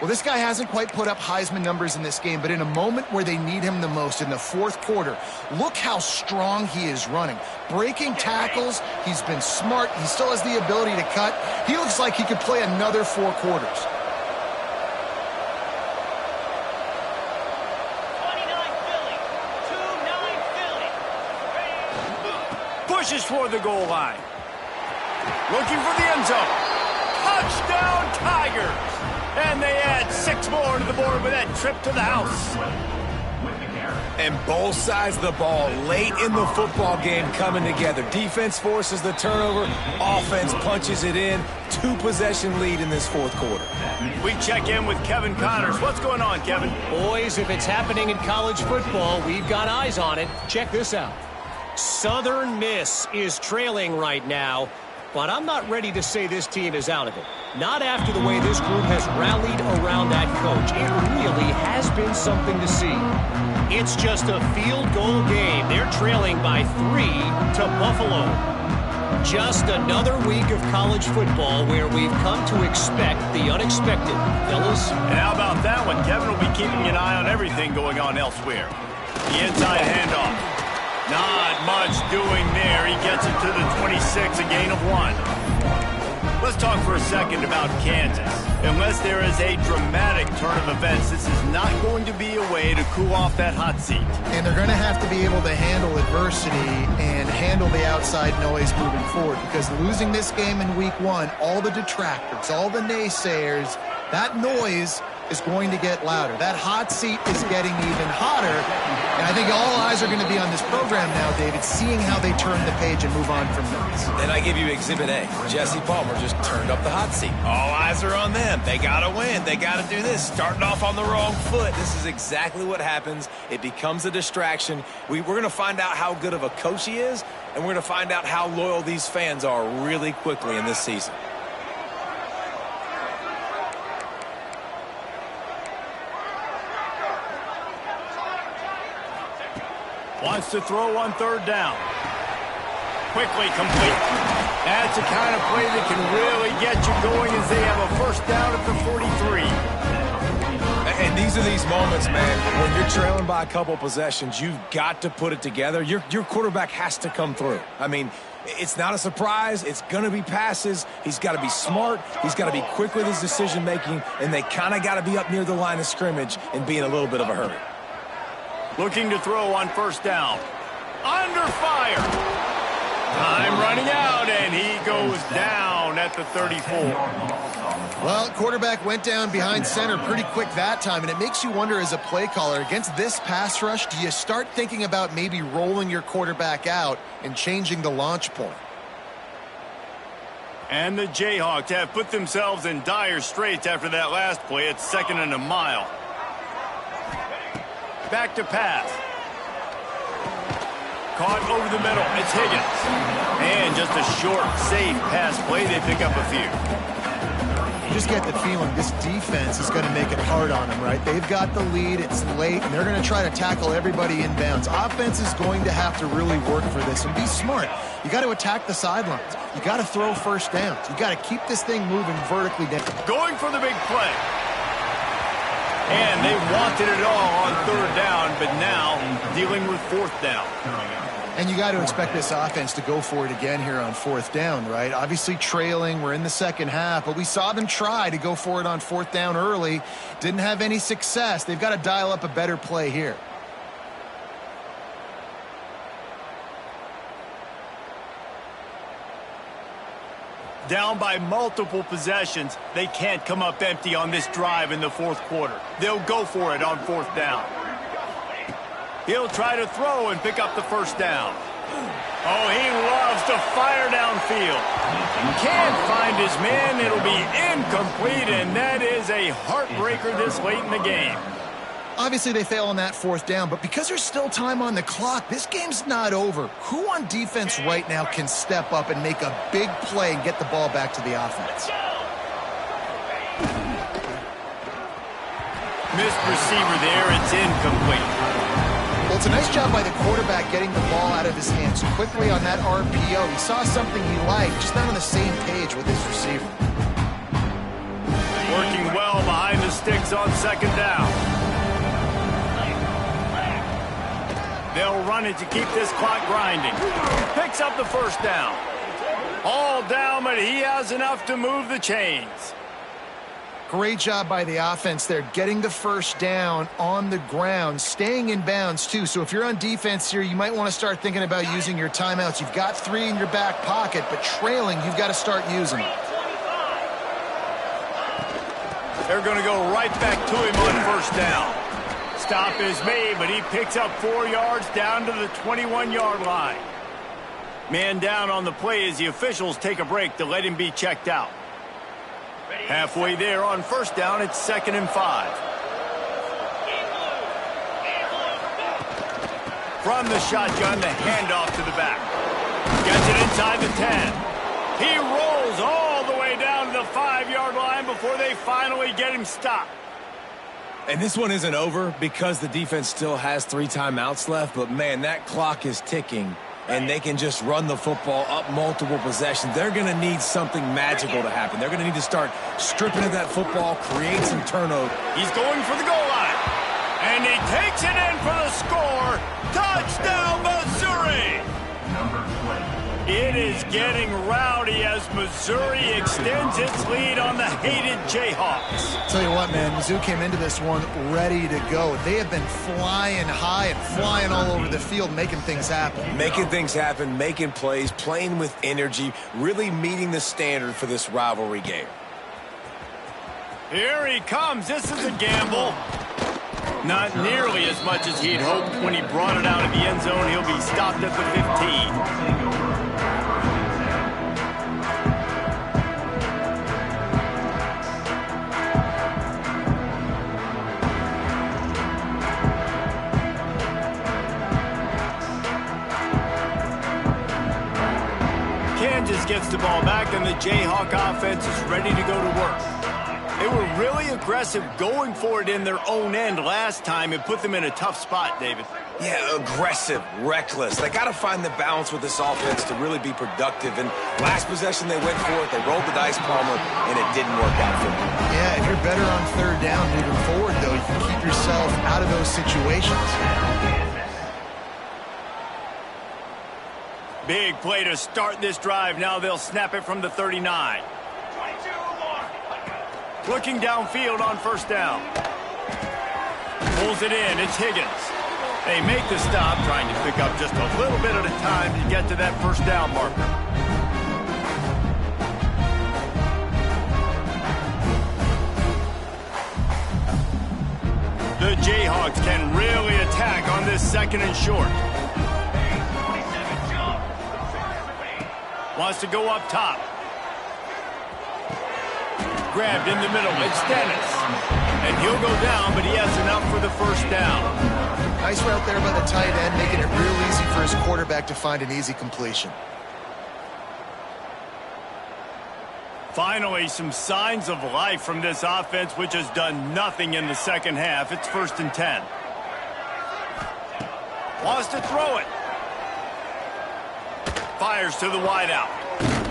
Well, this guy hasn't quite put up Heisman numbers in this game, but in a moment where they need him the most, in the fourth quarter, look how strong he is running. Breaking tackles, he's been smart. He still has the ability to cut. He looks like he could play another 4 quarters. 29 Philly. 2-9 Philly. Pushes for the goal line. Looking for the end zone. Touchdown, Tigers! And they add 6 more to the board with that trip to the house. And both sides of the ball late in the football game coming together. Defense forces the turnover. Offense punches it in. 2-possession lead in this fourth quarter. We check in with Kevin Connors. What's going on, Kevin? Boys, if it's happening in college football, we've got eyes on it. Check this out. Southern Miss is trailing right now, but I'm not ready to say this team is out of it. Not after the way this group has rallied around that coach. It really has been something to see. It's just a field goal game. They're trailing by 3 to Buffalo. Just another week of college football where we've come to expect the unexpected. Fellas? And how about that one? Kevin will be keeping an eye on everything going on elsewhere. The inside handoff. Not much doing there. He gets it to the 26, a gain of 1. Let's talk for a second about Kansas. Unless there is a dramatic turn of events, this is not going to be a way to cool off that hot seat. And they're going to have to be able to handle adversity and handle the outside noise moving forward, because losing this game in week 1, all the detractors, all the naysayers, that noise is going to get louder. That hot seat is getting even hotter. And I think all eyes are going to be on this program now, David, seeing how they turn the page and move on from this. Then I give you Exhibit A. Jesse Palmer just turned up the hot seat. All eyes are on them. They got to win. They got to do this. Starting off on the wrong foot. This is exactly what happens. It becomes a distraction. We're going to find out how good of a coach he is, and we're going to find out how loyal these fans are really quickly in this season. Wants to throw on 3rd down. Quickly complete. That's the kind of play that can really get you going as they have a 1st down at the 43. And these are these moments, man, when you're trailing by a couple possessions, you've got to put it together. Your quarterback has to come through. I mean, it's not a surprise. It's going to be passes. He's got to be smart. He's got to be quick with his decision-making, and they kind of got to be up near the line of scrimmage and be in a little bit of a hurry. Looking to throw on 1st down. Under fire. Time running out, and he goes down at the 34. Well, quarterback went down behind center pretty quick that time, and it makes you wonder as a play caller, against this pass rush, do you start thinking about maybe rolling your quarterback out and changing the launch point? And the Jayhawks have put themselves in dire straits after that last play. It's 2nd and a mile. Back to pass. Caught over the middle. It's Higgins. And just a short, safe pass play. They pick up a few. You just get the feeling this defense is going to make it hard on them, right? They've got the lead. It's late, and they're going to try to tackle everybody inbounds. Offense is going to have to really work for this and be smart. You got to attack the sidelines. You got to throw 1st downs. You got to keep this thing moving vertically down. Going for the big play. And they wanted it all on 3rd down, but now dealing with 4th down. And you got to expect this offense to go for it again here on 4th down, right? Obviously trailing, we're in the 2nd half, but we saw them try to go for it on 4th down early. Didn't have any success. They've got to dial up a better play here. Down by multiple possessions, they can't come up empty on this drive in the 4th quarter. They'll go for it on 4th down. He'll try to throw and pick up the 1st down. Oh, he loves to fire downfield. Can't find his man. It'll be incomplete, and that is a heartbreaker this late in the game. Obviously, they fail on that 4th down, but because there's still time on the clock, this game's not over. Who on defense right now can step up and make a big play and get the ball back to the offense? Missed receiver there. It's incomplete. Well, it's a nice job by the quarterback getting the ball out of his hands quickly on that RPO. He saw something he liked, just not on the same page with his receiver. Working well behind the sticks on second down. They'll run it to keep this clock grinding. Picks up the first down. All down, but he has enough to move the chains. Great job by the offense there, getting the first down on the ground, staying in bounds too. So if you're on defense here, you might want to start thinking about using your timeouts. You've got 3 in your back pocket, but trailing, you've got to start using them. They're going to go right back to him on first down. Stop is made, but he picks up 4 yards down to the 21-yard line. Man down on the play as the officials take a break to let him be checked out. Halfway there on first down, it's 2nd and 5. From the shotgun, the handoff to the back. Gets it inside the 10. He rolls all the way down to the 5-yard line before they finally get him stopped. And this one isn't over because the defense still has 3 timeouts left, but man, that clock is ticking. And they can just run the football up multiple possessions. They're going to need something magical to happen. They're going to need to start stripping at that football, create some turnover. He's going for the goal line. And he takes it in for the score. Touchdown, Missouri! It is getting rowdy as Missouri extends its lead on the hated Jayhawks. Tell you what, man, Mizzou came into this one ready to go. They have been flying high and flying all over the field, making things happen. Making things happen, making plays, playing with energy, really meeting the standard for this rivalry game. Here he comes. This is a gamble. Not nearly as much as he'd hoped when he brought it out of the end zone. He'll be stopped at the 15. Kansas gets the ball back, and the Jayhawk offense is ready to go to work. They were really aggressive going for it in their own end last time and put them in a tough spot, David. Yeah, aggressive, reckless. They got to find the balance with this offense to really be productive. And last possession, they went for it. They rolled the dice, Palmer, and it didn't work out for them. Yeah, if you're better on 3rd down moving forward, though, you can keep yourself out of those situations. Big play to start this drive. Now they'll snap it from the 39. Looking downfield on first down. Pulls it in. It's Higgins. They make the stop, trying to pick up just a little bit at a time to get to that first down marker. The Jayhawks can really attack on this 2nd and short. Wants to go up top. Grabbed in the middle. It's Dennis. And he'll go down, but he has enough for the first down. Nice route there by the tight end, making it real easy for his quarterback to find an easy completion. Finally, some signs of life from this offense, which has done nothing in the second half. It's 1st and 10. Wants to throw it. Fires to the wideout.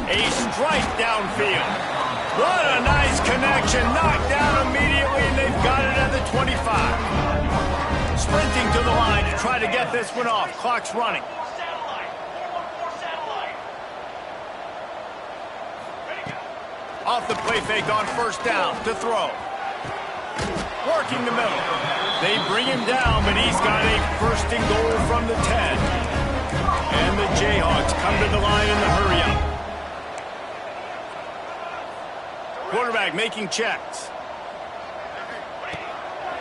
A strike downfield. What a nice connection. Knocked down immediately, and they've got it at the 25. Sprinting to the line to try to get this one off. Clock's running. Off the play fake on first down to throw. Working the middle. They bring him down, but he's got a 1st and goal from the 10. And the Jayhawks come to the line in the hurry-up. Quarterback making checks.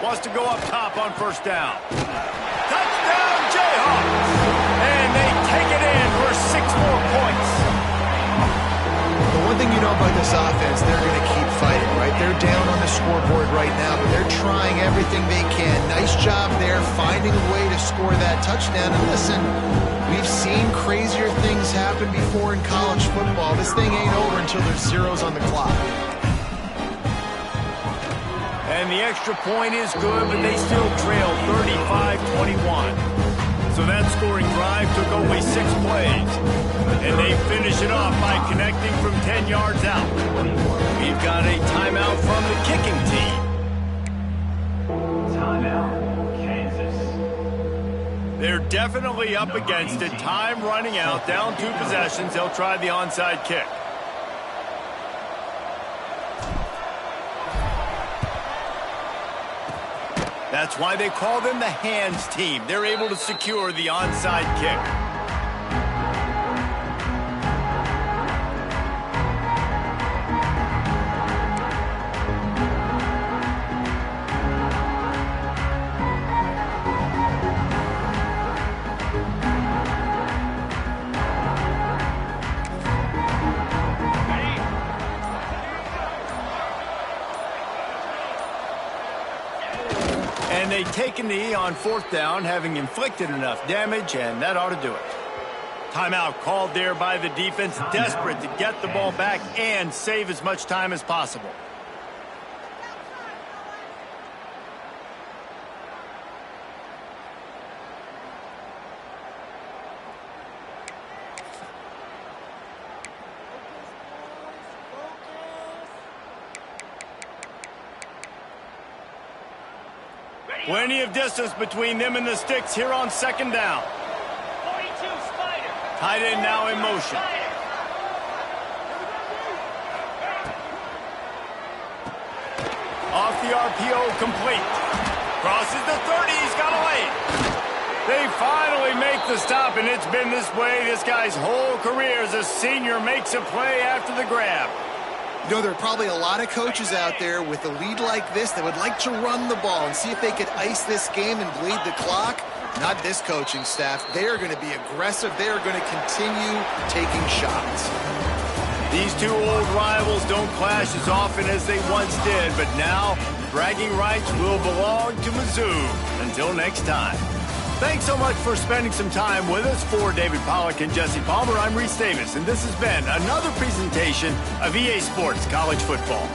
Wants to go up top on first down. Touchdown, Jayhawks! And they take it in for 6 more points. The one thing you know about this offense, they're going to keep fighting, right? They're down on the scoreboard right now, but they're trying everything they can. Nice job there, finding a way to score that touchdown. And listen, we've seen crazier things happen before in college football. This thing ain't over until there's zeros on the clock. And the extra point is good, but they still trail 35-21. So that scoring drive took only 6 plays. And they finish it off by connecting from 10 yards out. We've got a timeout from the kicking team. Timeout, Kansas. They're definitely up against it. Time running out. Down 2 possessions. They'll try the onside kick. That's why they call them the hands team. They're able to secure the onside kick. And they take a knee on 4th down, having inflicted enough damage, and that ought to do it. Timeout called there by the defense, desperate to get the ball back and save as much time as possible. Plenty of distance between them and the sticks here on 2nd down. 42, Spider. Tight end now in motion. Off the RPO, complete. Crosses the 30, he's got a lane. They finally make the stop, and it's been this way this guy's whole career as a senior makes a play after the grab. You know, there are probably a lot of coaches out there with a lead like this that would like to run the ball and see if they could ice this game and bleed the clock. Not this coaching staff. They are going to be aggressive. They are going to continue taking shots. These two old rivals don't clash as often as they once did, but now bragging rights will belong to Mizzou. Until next time. Thanks so much for spending some time with us. For David Pollack and Jesse Palmer, I'm Reese Davis, and this has been another presentation of EA Sports College Football.